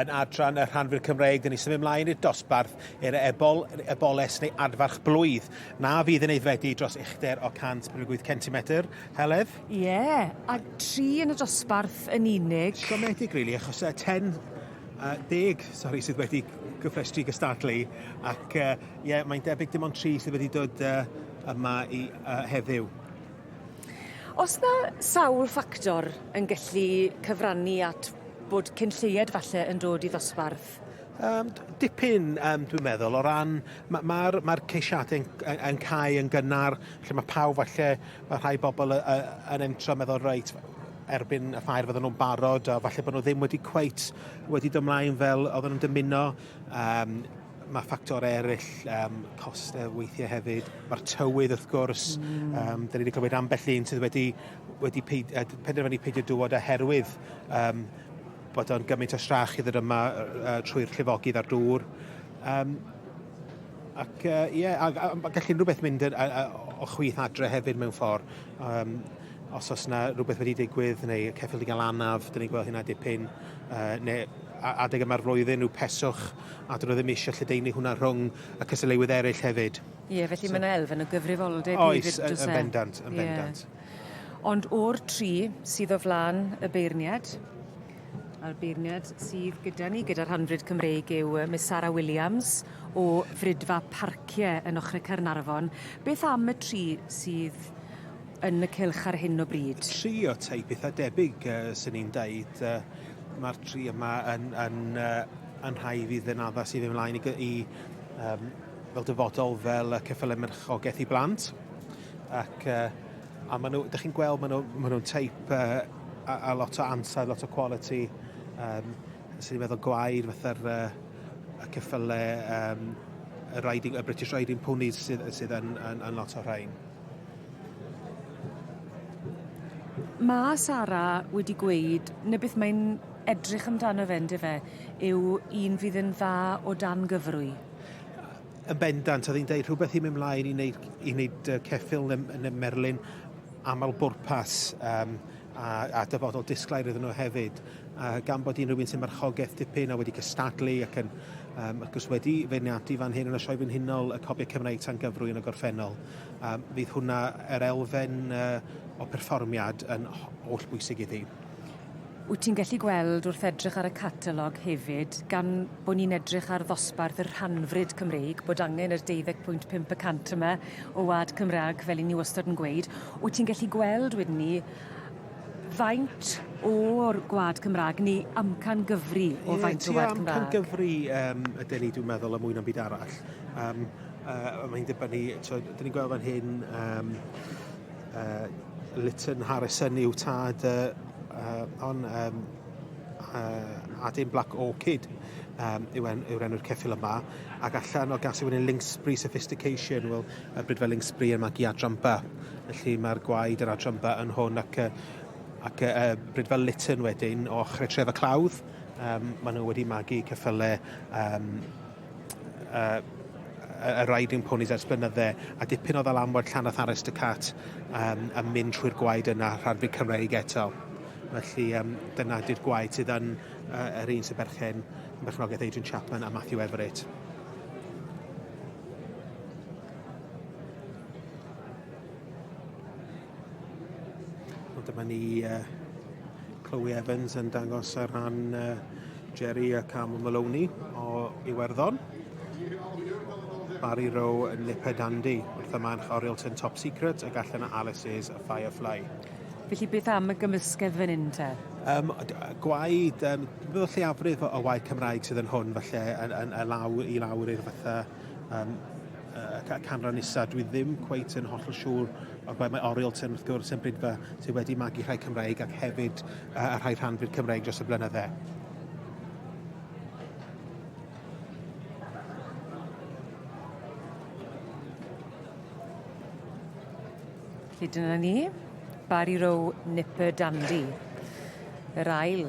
yn adran y Rhan-frid Cymreig. Dyn ni symud ymlaen i'r dosbarth i'r eboles neu adfarch blwydd. Na fydd yn aeddfedu dros uchder o 158 centimetr. Heledd? Ie, a 3 yn y dosbarth yn unig. Siomedig, rili, achos 10 sydd wedi gyffrestru gystadlu, ac mae'n debyg dim ond 3 sydd wedi dod yma i heddiw. Os na sawl ffactor yn gallu cyfrannu at bod cynlleied falle yn dod i ddosbarth? Dipyn, dwi'n meddwl, o ran, mae'r ceisiadau yn cael yn gynnar, lle mae pawb falle, mae rhai bobl yn entro meddwl reit, erbyn y ffair fydden nhw'n barod, a falle bod nhw ddim wedi cweit wedi dymlaen fel oedden nhw'n dymuno. Mae ffactor eraill, costau weithiau hefyd, mae'r tywydd wrth gwrs. Dyn ni wedi clywed ambell un sydd wedi penderfynu peidio dŵad oherwydd bod o'n gymaint o strach i ddod yma trwy'r llifogydd a'r dŵr. Ac gallu rhywbeth mynd o chwith adre hefyd mewn ffordd. Os oes yna rhywbeth wedi digwydd, neu ceffyl di gael anaf, dyn ni'n gweld hynna dipyn, neu adeg yma'r flwyddyn yw peswch, a dyn nhw ddim eisiau lledaenu hwnna rhwng y cysyllwydd eraill hefyd. Ie, felly mae yna elfen o gyfrifoldeb. Oes, yn bendant. Ond o'r 3 sydd o flaen y beirniad, a'r beirniad sydd gyda ni, gyda'r Rhan-frid Cymreig yw Miss Sarah Williams o Frydfa Parciau yn ochr Caernarfon. Beth am y 3 sydd yn y cylch ar hyn o bryd? 3 o teip eitha debyg, sy'n ni'n deud. Mae'r 3 yma yn rhai fydd yn addas i ddim ymlaen fel dyfodol fel ceffylau merchogaeth i blant. Ac a dych chi'n gweld, maen nhw'n teip a lot o ansawdd, lot o quality. Sy'n ni'n meddwl gwaed fatha'r ceffylau y British Riding Ponies sydd yn lot o rhain. Mae Sarah wedi gweud, neu beth mae'n edrych amdano fe, ynddo fe, yw un fydd yn dda o dan gyfrwy. Yn bendant, oedd hi'n deud rhywbeth i'n mynd mlaen i wneud ceffyl yn y Merlin aml bwrpas a dyfodol disglair iddyn nhw hefyd. Gan bod hi'n rhywun sy'n marchogaeth dipyn a wedi cystadlu ac yn gwrs wedi feirniadu fan hyn yn y sioe frenhinol y Copiau Cymreig tan gyfrwy yn y gorffennol. Fydd hwnna yr elfen o perfformiad yn holl bwysig iddi. Wyt ti'n gallu gweld wrth edrych ar y catalog hefyd, gan bod ni'n edrych ar ddosbarth y Rhan-frid Cymreig, bod angen yr 12.5% yma o wad Cymraeg fel i ni wastad yn gweud, wyt ti'n gallu gweld wedyn ni faint o'r gwad Cymraeg neu amcan gyfri o faint o wad Cymraeg? Amcan gyfri ydy ni, dwi'n meddwl, am mwy na'm byd arall. Mae'n dibynnu, dyn ni'n gweld fan hyn Lytton Harrison yw tad Adin Black Orchid yw'r enw'r ceffyl yma, ac allan o gas yw'n Lynxbury Sophistication, wel, bryd fel Lynxbury yn magu adran by. Felly mae'r gwaed yr adran by yn hwn, ac bryd fel Lytton wedyn o ochr Tref y Clawdd, maen nhw wedi magu ceffylau y riding ponies ers blynydde, a dipyn o ddalamwad Llanath Aristocat yn mynd trwy'r gwaed yna, Rhan-frid Cymreig eto. Felly dyna di'r gwaed sydd yn yr un sy'n berchen merchnogaeth Adrian Chapman a Matthew Everett. Dyma ni Chloe Evans yn dangos ar ran Jerry a Cam Maloney o Iwerddon. Barry Rowe yn Nipper Dandy, wrth yma yn Orielton Top Secret, ac allan o Alice's Firefly. Felly beth am y gymysgedd fan hyn te? Gwaed, bydd o lleiafrif o waed Cymraeg sydd yn hwn, falle i lawr i'r fatha canran isa. Dwi ddim cweit yn hollol siŵr o gwaed mae Orielton wrth gwrs yn brydfa sydd wedi magu rhai Cymreig ac hefyd y rhai Rhan-frid Cymreig dros y blynydde. Felly dyna ni, Barry Rowe, Nipper Dandy. Yr ail,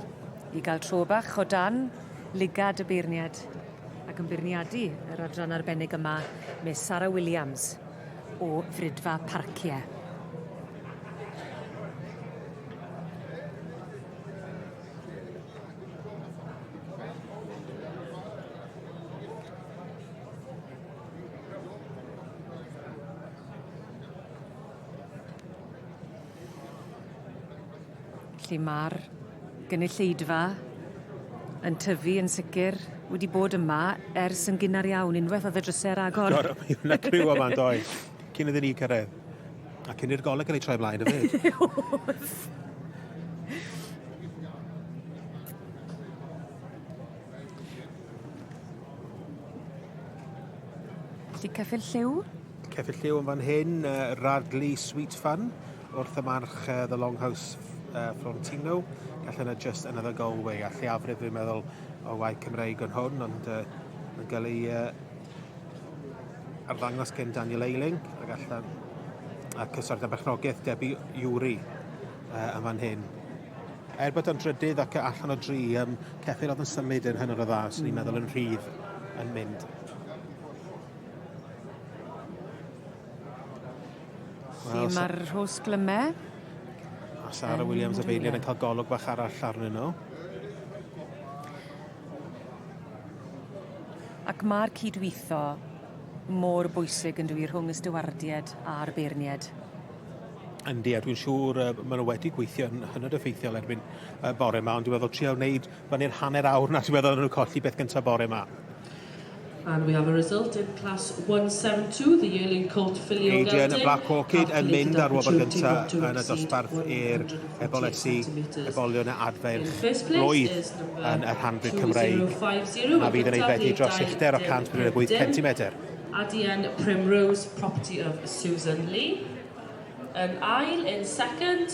i gael tro bach o dan ligad y beirniad ac yn beirniadu yr adran arbennig yma, Miss Sarah Williams o Frydfa Parciau. Felly mae'r gynulleidfa yn tyfu yn sicr wedi bod yma ers yn gynnar iawn unwaith oedd y drysau'r agor. Mae hwnna criw yma'n doi. Cyn iddyn ni cyrraedd. A cyn i'r golau cael ei troi mlaen y fyd. Felly Ceffylau? Ceffylau yn fan hyn, Radley Sweet Fun, wrth y march The Longhouse Florentino. Gall yna just another goalway. A lleiafrif fi'n meddwl o waith Cymreig yn hwn, ond yn gael ei arddangos gen Daniel Eiling. A gall cysword y berchnogaeth Debbie Ewry yn fan hyn. Bod yn drydydd ac allan o dri, Ceffyl oedd yn symud yn hynod o dda, so ni'n meddwl yn rhydd yn mynd. Felly mae'r rhos glymau. A Sarah Williams a Beilian yn cael golwg bach arall arnyn nhw. Ac mae'r cydweithio mor bwysig yn dwi rhwng y stywardiad a'r beirniad. Yndi, a dwi'n siŵr maen nhw wedi gweithio yn hynod effeithiol erbyn bore yma, ond dwi'n meddwl trio wneud fan i'r hanner awr na dwi'n meddwl nhw'n colli beth gyntaf bore yma. And we have a result in class 172, the yearling colt filio gelding. Adrian Black Orchid yn mynd ar wobr gyntaf yn y dosbarth i'r ebolesu, ebolion y adfer blwydd yn y Rhan-frid Cymreig. A fydd yn ei feddi dros 148 centimetr. Adrian Primrose, property of Susan Lee. Yn ail in second,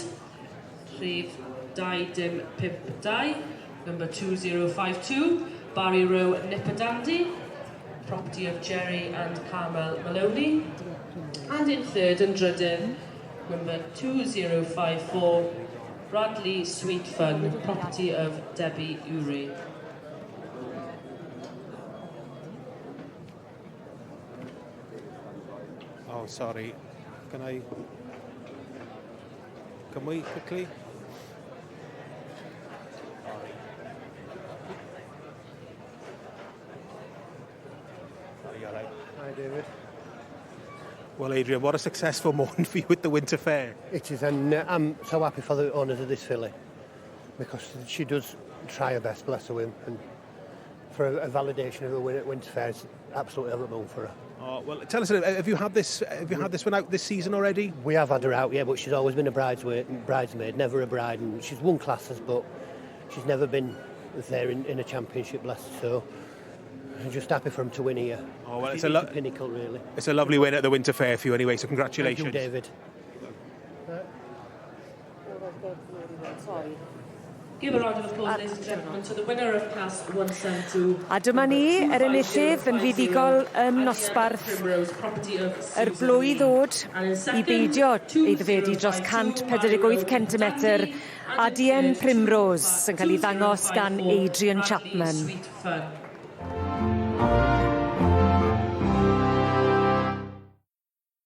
rhif 2-5-2, number 2052, Barry Row Nipadandi, property of Jerry and Carmel Maloney. And in third and drydydd, number 2054, Bradley Sweet Fun, property of Debbie Ewry. Oh, sorry. Can I... Can we quickly? Hi, David. Well, Adrian, what a successful morning for you with the Winter Fair. It is, and I'm so happy for the owners of this filly because she does try her best, bless her win, and for a validation of a win at Winter Fair, it's absolutely over the moon for her. Oh, well, tell us, have you had this one out this season already? We have had her out, yeah, but she's always been a bridesmaid, never a bride, and she's won classes, but she's never been there in a championship, bless her, so I'm just happy for him to win here. Oh, well, it's a pinnacle, really. It's a lovely win at the Winter Fair for you anyway, so congratulations. Thank you, David. Give a round of applause, ladies and gentlemen, to the winner of class 172. A dyma ni, yr enillydd yn fuddigol yn nosbarth yr blwydd ddod I beidio ei ddifedu dros 148 centimetr Adien Primrose yn cael ei ddangos gan Adrian Chapman.